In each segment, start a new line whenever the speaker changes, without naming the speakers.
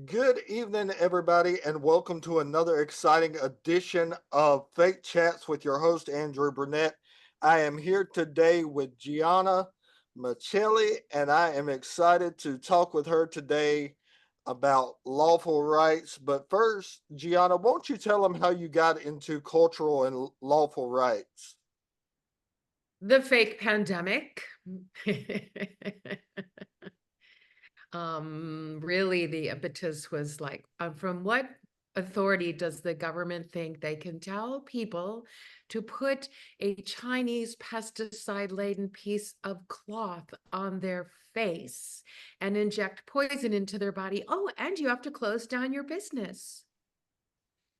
Good evening, everybody, and welcome to another exciting edition of Fake Chats with your host, Andrew Burnett. I am here today with Gianna Miceli, and I am excited to talk with her today about lawful rights. But first, Gianna, won't you tell them how you got into cultural and lawful rights?
The fake pandemic. Really the impetus was like, from what authority does the government think they can tell people to put a Chinese pesticide-laden piece of cloth on their face and inject poison into their body? Oh, and you have to close down your business.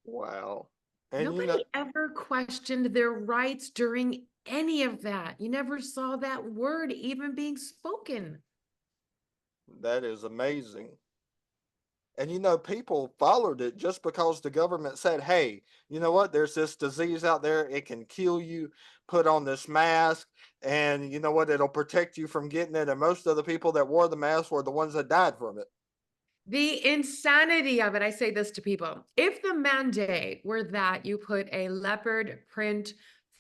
Wow. And you know,
Nobody ever questioned their rights during any of that. You never saw that word even being spoken.
that is amazing. And people followed it just because the government said, hey, you know what? There's this disease out there. It can kill you. Put on this mask. And you know what? It'll protect you from getting it. And most of the people that wore the mask were the ones that died from it.
The insanity of it, I say this to people. If the mandate were that you put a leopard print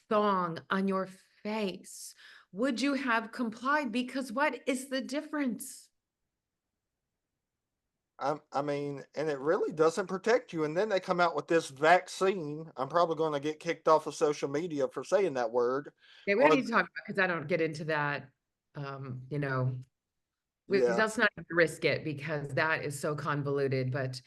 thong on your face, would you have complied? Because what is the difference?
I mean, and it really doesn't protect you. And then they come out with this vaccine. I'm probably going to get kicked off of social media for saying that word.
Okay, we don't
Or,
need to talk about because I don't get into that. Um, you know,
yeah,
let's not risk it because that is so convoluted. But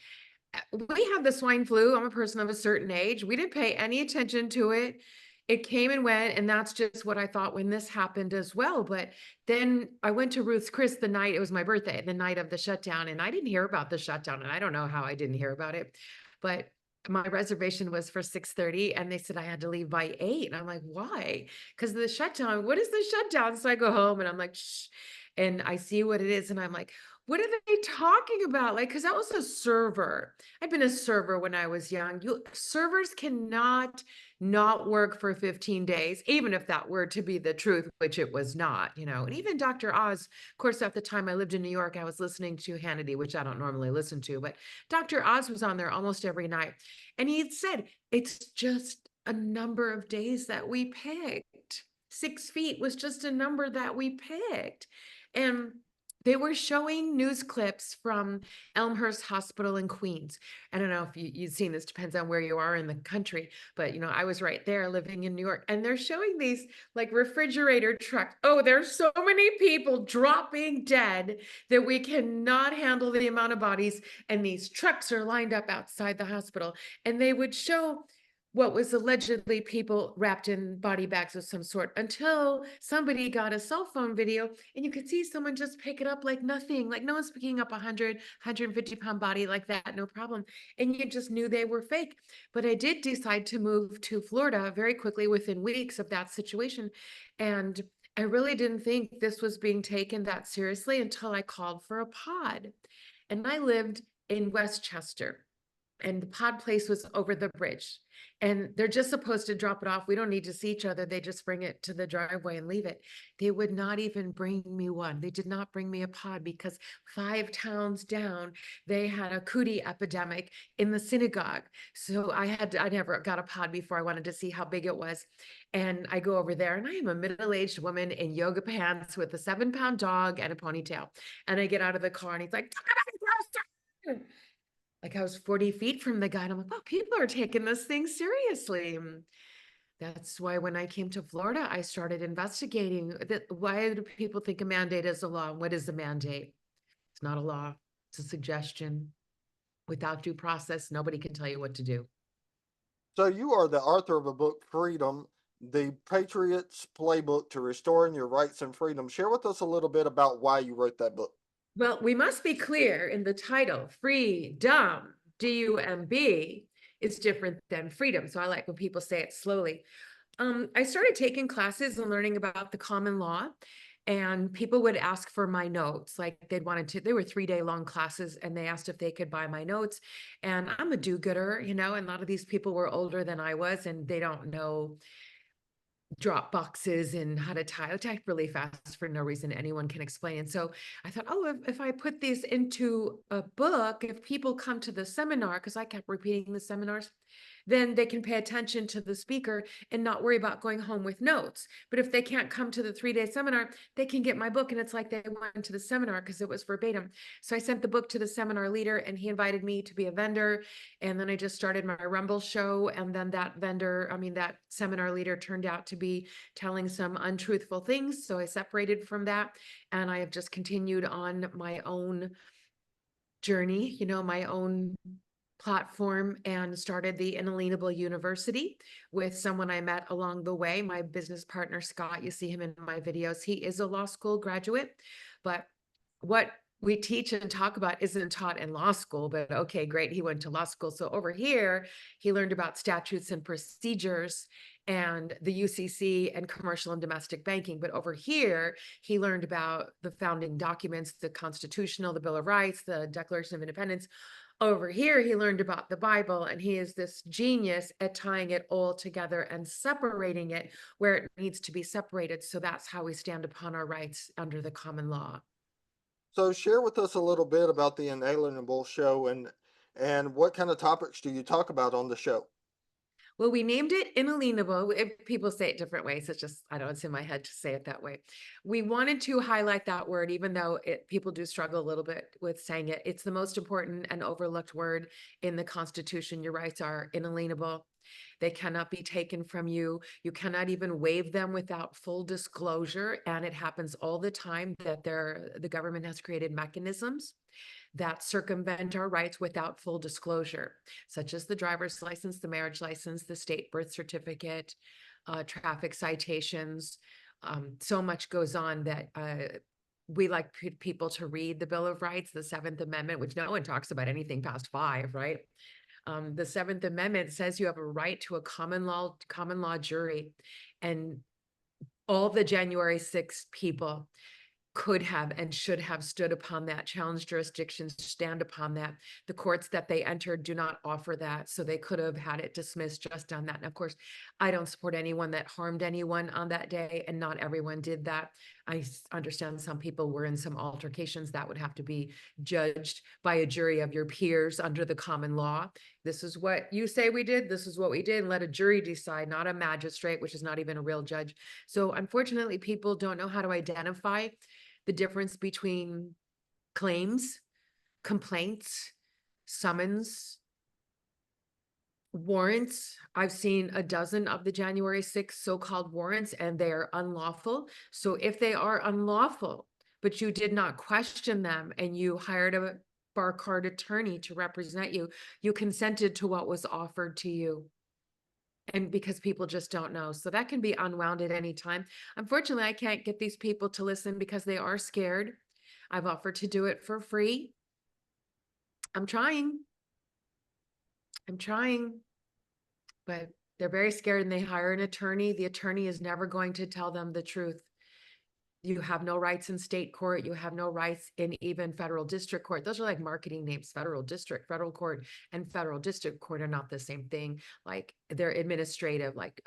we have the swine flu. I'm a person of a certain age. We didn't pay any attention to it. It came and went, and that's just what I thought when this happened as well. But then I went to Ruth's Chris the night it was my birthday, the night of the shutdown, and I didn't hear about the shutdown, and I don't know how I didn't hear about it. But my reservation was for 6:30, and they said I had to leave by 8. And I'm like, why? Because of the shutdown. What is the shutdown? So I go home and I'm like, shh. And I see what it is, and I'm like, what are they talking about? Like, because I was a server. I've been a server when I was young. Servers cannot not work for 15 days, even if that were to be the truth, which it was not, And even Dr. Oz, of course, at the time I lived in New York, I was listening to Hannity, which I don't normally listen to, but Dr. Oz was on there almost every night. And he had said, it's just a number of days that we picked. 6 feet was just a number that we picked. And they were showing news clips from Elmhurst Hospital in Queens. I don't know if you've seen this, depends on where you are in the country, but I was right there living in New York, and they're showing these like refrigerator trucks. Oh, there's so many people dropping dead that we cannot handle the amount of bodies, and these trucks are lined up outside the hospital. And they would show what was allegedly people wrapped in body bags of some sort until somebody got a cell phone video and you could see someone just pick it up like nothing, like no one's picking up 150-pound body like that, no problem. And you just knew they were fake. But I did decide to move to Florida very quickly within weeks of that situation. And I really didn't think this was being taken that seriously until I called for a pod. And I lived in Westchester, and the pod place was over the bridge, and they're just supposed to drop it off. We don't need to see each other. They just bring it to the driveway and leave it. They would not even bring me one. They did not bring me a pod because 5 towns down, they had a cootie epidemic in the synagogue. So I never got a pod before. I wanted to see how big it was. And I go over there, and I am a middle-aged woman in yoga pants with a 7-pound dog and a ponytail. And I get out of the car, and he's like, like I was 40 feet from the guy, and I'm like, wow, people are taking this thing seriously. That's why when I came to Florida, I started investigating that. Why do people think a mandate is a law? What is a mandate? It's not a law. It's a suggestion. Without due process, nobody can tell you what to do.
so you are the author of a book, Freedom, the Patriots Playbook to Restoring Your Rights and Freedom. Share with us a little bit about why you wrote that book.
Well, we must be clear in the title, freedom, DUMB, is different than freedom. So I like when people say it slowly. I started taking classes and learning about the common law, and people would ask for my notes. Like they were 3-day long classes, and they asked if they could buy my notes. And I'm a do-gooder, and a lot of these people were older than I was, and they don't know drop boxes and how to tie. I type really fast for no reason anyone can explain. And so I thought, oh, if I put these into a book, if people come to the seminar, because I kept repeating the seminars, then they can pay attention to the speaker and not worry about going home with notes. But if they can't come to the 3-day seminar, they can get my book and it's like they went to the seminar because it was verbatim. So I sent the book to the seminar leader and he invited me to be a vendor. And then I just started my Rumble show. And then that seminar leader turned out to be telling some untruthful things. So I separated from that and I have just continued on my own journey, my own platform, and started the Inalienable University with someone I met along the way, my business partner, Scott. You see him in my videos. He is a law school graduate, but what we teach and talk about isn't taught in law school, but okay, great. He went to law school. So over here, he learned about statutes and procedures and the UCC and commercial and domestic banking. But over here, he learned about the founding documents, the Constitutional, the Bill of Rights, the Declaration of Independence. Over here, he learned about the Bible, and he is this genius at tying it all together and separating it where it needs to be separated. So that's how we stand upon our rights under the common law.
So share with us a little bit about the Inalienable show and what kind of topics do you talk about on the show?
Well, we named it Inalienable. If people say it different ways, it's just, I don't know, it's in my head to say it that way. We wanted to highlight that word, even though people do struggle a little bit with saying it. It's the most important and overlooked word in the Constitution. Your rights are inalienable. They cannot be taken from you. You cannot even waive them without full disclosure. And it happens all the time that the government has created mechanisms that circumvent our rights without full disclosure, such as the driver's license, the marriage license, the state birth certificate, traffic citations. So much goes on that we like people to read the Bill of Rights, the Seventh Amendment, which no one talks about anything past 5, right? The Seventh Amendment says you have a right to a common law jury, and all the January 6th people could have and should have stood upon that. Challenge jurisdictions stand upon that. The courts that they entered do not offer that, so they could have had it dismissed just on that. And of course, I don't support anyone that harmed anyone on that day, and not everyone did that. I understand some people were in some altercations that would have to be judged by a jury of your peers under the common law. This is what you say we did, this is what we did, and let a jury decide, not a magistrate, which is not even a real judge. So unfortunately, people don't know how to identify the difference between claims, complaints, summons, warrants. I've seen a dozen of the January 6th so-called warrants, and they are unlawful. So if they are unlawful, but you did not question them and you hired a bar card attorney to represent you, you consented to what was offered to you. And because people just don't know. So that can be unwound at any time. Unfortunately, I can't get these people to listen because they are scared. I've offered to do it for free. I'm trying. I'm trying. But they're very scared and they hire an attorney. The attorney is never going to tell them the truth. You have no rights in state court. You have no rights in even federal district court. Those are like marketing names. Federal district, federal court, and federal district court are not the same thing. Like they're administrative, like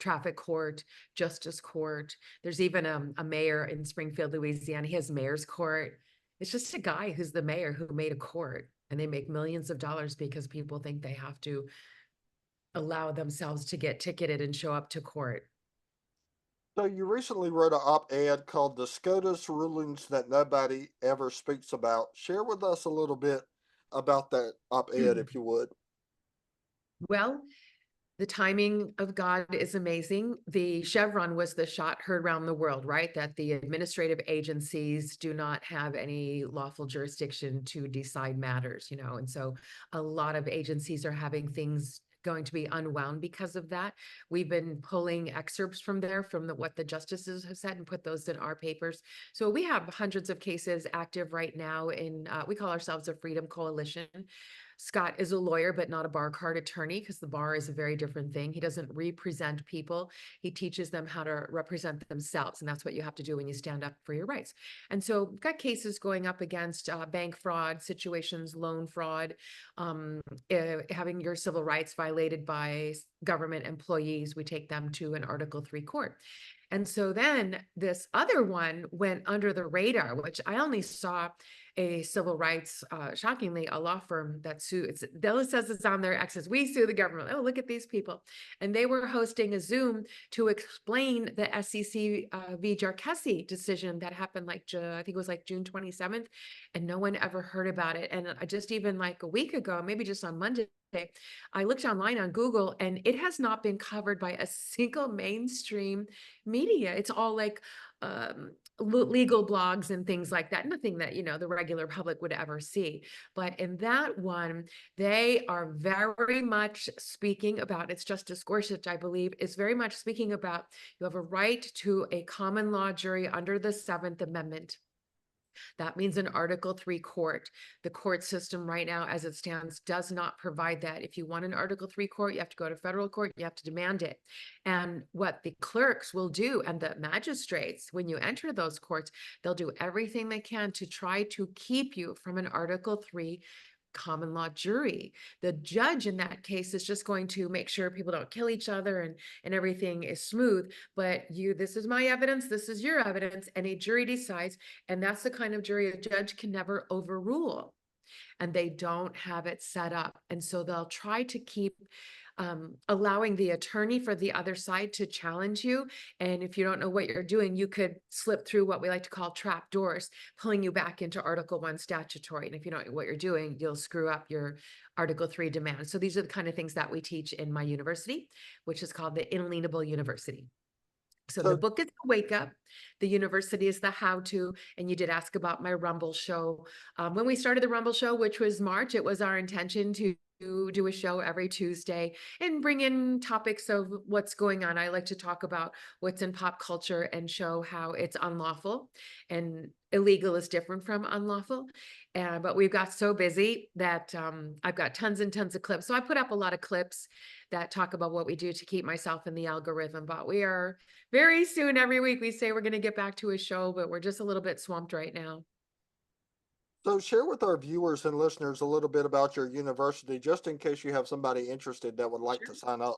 traffic court, justice court. There's even a mayor in Springfield, Louisiana. He has mayor's court. It's just a guy who's the mayor who made a court, and they make millions of dollars because people think they have to allow themselves to get ticketed and show up to court.
So you recently wrote an op-ed called "The SCOTUS Rulings That Nobody Ever Speaks About." Share with us a little bit about that op-ed, if you would.
Well, the timing of God is amazing. The Chevron was the shot heard around the world, right? That the administrative agencies do not have any lawful jurisdiction to decide matters, and so a lot of agencies are having things going to be unwound because of that. We've been pulling excerpts from there, from what the justices have said, and put those in our papers. So we have hundreds of cases active right now we call ourselves a Freedom Coalition. Scott is a lawyer, but not a bar card attorney, because the bar is a very different thing. He doesn't represent people. He teaches them how to represent themselves. And that's what you have to do when you stand up for your rights. And so we've got cases going up against bank fraud situations, loan fraud, having your civil rights violated by government employees. We take them to an Article 3 court. And so then this other one went under the radar, which I only saw a civil rights, shockingly, a law firm that sues. Della says it's on their access. We sue the government. Oh, look at these people. And they were hosting a Zoom to explain the SEC v. Jarkessi decision that happened like, I think it was like June 27th, and no one ever heard about it. And I just even like a week ago, maybe just on Monday, I looked online on Google and it has not been covered by a single mainstream media. It's all like legal blogs and things like that. Nothing that, the regular public would ever see. But in that one, they are very much speaking about, it's Justice Gorsuch, I believe, is very much speaking about you have a right to a common law jury under the Seventh Amendment. That means an Article 3 court. The court system right now, as it stands, does not provide that. If you want an Article 3 court, you have to go to federal court, you have to demand it. And what the clerks will do, and the magistrates, when you enter those courts, they'll do everything they can to try to keep you from an Article 3 common law jury. The judge in that case is just going to make sure people don't kill each other and everything is smooth. But this is my evidence, this is your evidence, and a jury decides. And that's the kind of jury a judge can never overrule. And they don't have it set up. And so they'll try to keep allowing the attorney for the other side to challenge you. And if you don't know what you're doing, you could slip through what we like to call trap doors, pulling you back into Article 1 statutory. And if you don't know what you're doing, you'll screw up your Article 3 demand. So these are the kind of things that we teach in my university, which is called the Inalienable University. So the
So,
book is the wake up, the university is the how to, and you did ask about my Rumble show. When we started the Rumble show, which was March, it was our intention to do a show every Tuesday and bring in topics of what's going on. I like to talk about what's in pop culture and show how it's unlawful, and illegal is different from unlawful. But we've got so busy that I've got tons and tons of clips. So I put up a lot of clips that talk about what we do to keep myself in the algorithm. But we are very soon, every week, we say we're going to get back to a show, but we're just a little bit swamped right now.
so share with our viewers and listeners a little bit about your university, just in case you have somebody interested that would like to
Sure.
sign up.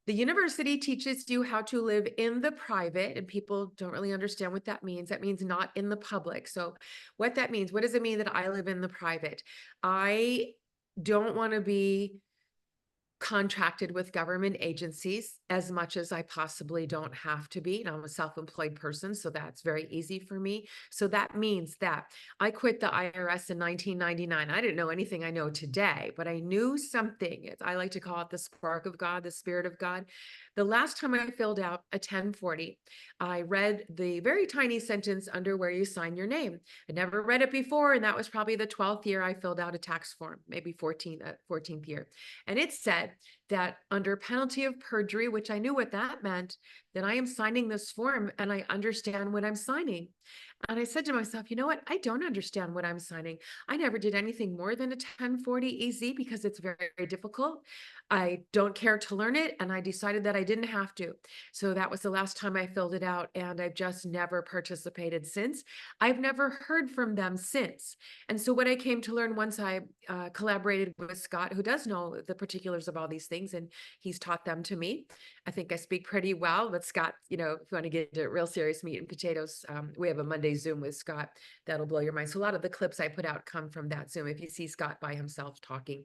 The university teaches you how to live in the private, and people don't really understand what that means. That means not in the public. So what that means, what does it mean that I live in the private? I don't want to be contracted with government agencies as much as I possibly don't have to be. And I'm a self-employed person, so that's very easy for me. So that means that I quit the IRS in 1999. I didn't know anything I know today, but I knew something. I like to call it the spark of God, the spirit of God. The last time I filled out a 1040, I read the very tiny sentence under where you sign your name. I never read it before, and that was probably the 12th year I filled out a tax form, maybe 14th year. And it said that under penalty of perjury, which I knew what that meant, that I am signing this form and I understand what I'm signing. And I said to myself, you know what? I don't understand what I'm signing. I never did anything more than a 1040 EZ because it's very, very difficult. I don't care to learn it. And I decided that I didn't have to. So that was the last time I filled it out. And I've just never participated since. I've never heard from them since. And so what I came to learn once I collaborated with Scott, who does know the particulars of all these things, and he's taught them to me. I think I speak pretty well, but Scott, if you want to get into real serious meat and potatoes, we have a Monday Zoom with Scott that'll blow your mind. So a lot of the clips I put out come from that Zoom. If you see Scott by himself talking,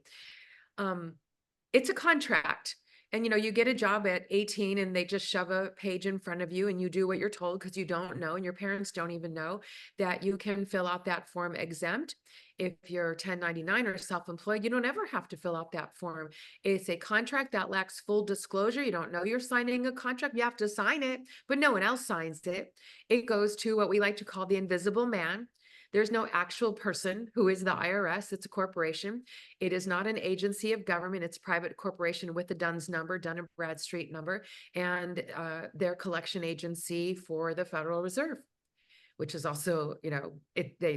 it's a contract. And you get a job at 18 and they just shove a page in front of you and you do what you're told because you don't know, and your parents don't even know that you can fill out that form exempt. If you're 1099 or self-employed, you don't ever have to fill out that form. It's a contract that lacks full disclosure. You don't know you're signing a contract. You have to sign it, but no one else signs it. It goes to what we like to call the invisible man. There's no actual person who is the IRS. It's a corporation. It is not an agency of government. It's a private corporation with the DUNS number, Dun and Bradstreet number, and their collection agency for the Federal Reserve. which is also,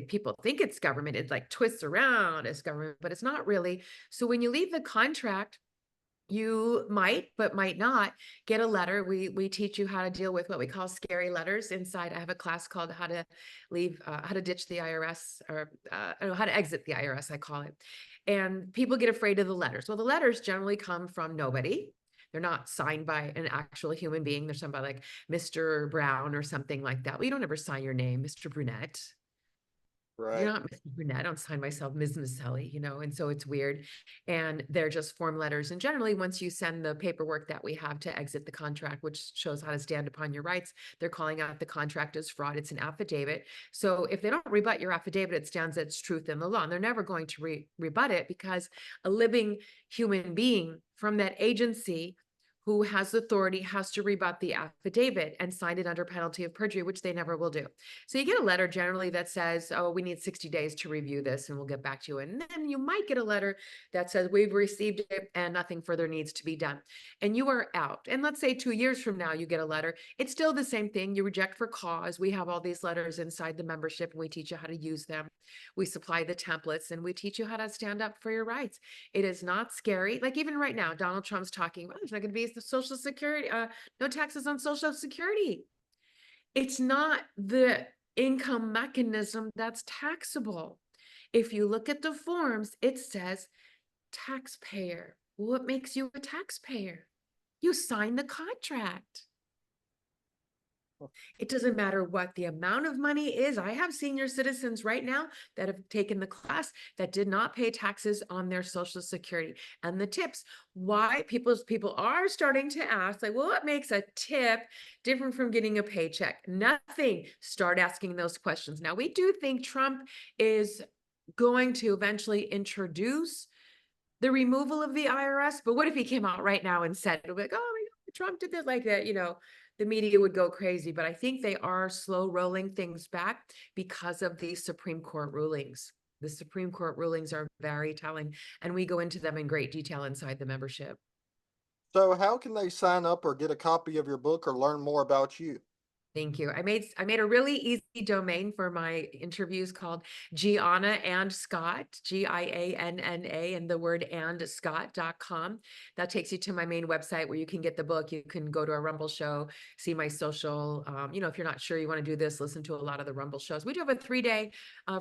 people think it's government. It like twists around as government, but it's not really. So when you leave the contract, you might, but might not get a letter. We teach you how to deal with what we call scary letters inside. I have a class called how to ditch the IRS, or I don't know, how to exit the IRS, I call it. And people get afraid of the letters. Well, the letters generally come from nobody. They're not signed by an actual human being. They're signed by like Mr. Brown or something like that. Well, you don't ever sign your name, Mr. Brunette. You're
Right.
not Mr. Burnett. I don't sign myself Ms. Miceli, and so it's weird. And they're just form letters. And generally, once you send the paperwork that we have to exit the contract, which shows how to stand upon your rights, they're calling out the contract as fraud. It's an affidavit. So if they don't rebut your affidavit, it stands its truth in the law. And they're never going to rebut it, because a living human being from that agency who has authority has to rebut the affidavit and sign it under penalty of perjury, which they never will do. So you get a letter generally that says, oh, we need 60 days to review this and we'll get back to you. And then you might get a letter that says, we've received it and nothing further needs to be done. And you are out. And let's say 2 years from now, you get a letter. It's still the same thing. You reject for cause. We have all these letters inside the membership, and we teach you how to use them. We supply the templates, and we teach you how to stand up for your rights. It is not scary. Like even right now, Donald Trump's talking, well, there's not going to be the Social Security, no taxes on Social Security. It's not the income mechanism that's taxable. If you look at the forms, it says taxpayer. What makes you a taxpayer? You sign the contract. It doesn't matter what the amount of money is. I have senior citizens right now that have taken the class that did not pay taxes on their Social Security. And the tips, why people are starting to ask, like, well, what makes a tip different from getting a paycheck? Nothing. Start asking those questions. Now, we do think Trump is going to eventually introduce the removal of the IRS, but what if he came out right now and said, like, oh my God, Trump did this, like that, the media would go crazy. But I think they are slow rolling things back because of these Supreme Court rulings. The Supreme Court rulings are very telling, and we go into them in great detail inside the membership.
So, how can they sign up or get a copy of your book or learn more about you?
Thank you. I made a really easy domain for my interviews called Gianna and Scott, Gianna, and the word and Scott.com. That takes you to my main website where you can get the book. You can go to a Rumble show, see my social. If you're not sure you want to do this, listen to a lot of the Rumble shows. We do have a 3-day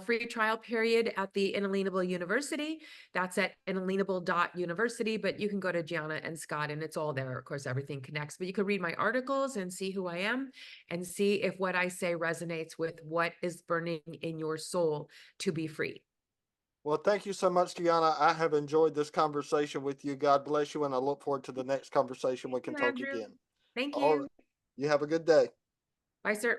free trial period at the Inalienable University. That's at inalienable.university, but you can go to Gianna and Scott and it's all there. Of course, everything connects, but you can read my articles and see who I am and see if what I say resonates with what is burning in your soul to be free.
Well, thank you so much, Gianna. I have enjoyed this conversation with you. God bless you, and I look forward to the next conversation we
Thank
can
you,
talk
Andrew.
again.
Thank
All
you.
right. You have a good day.
Bye, sir.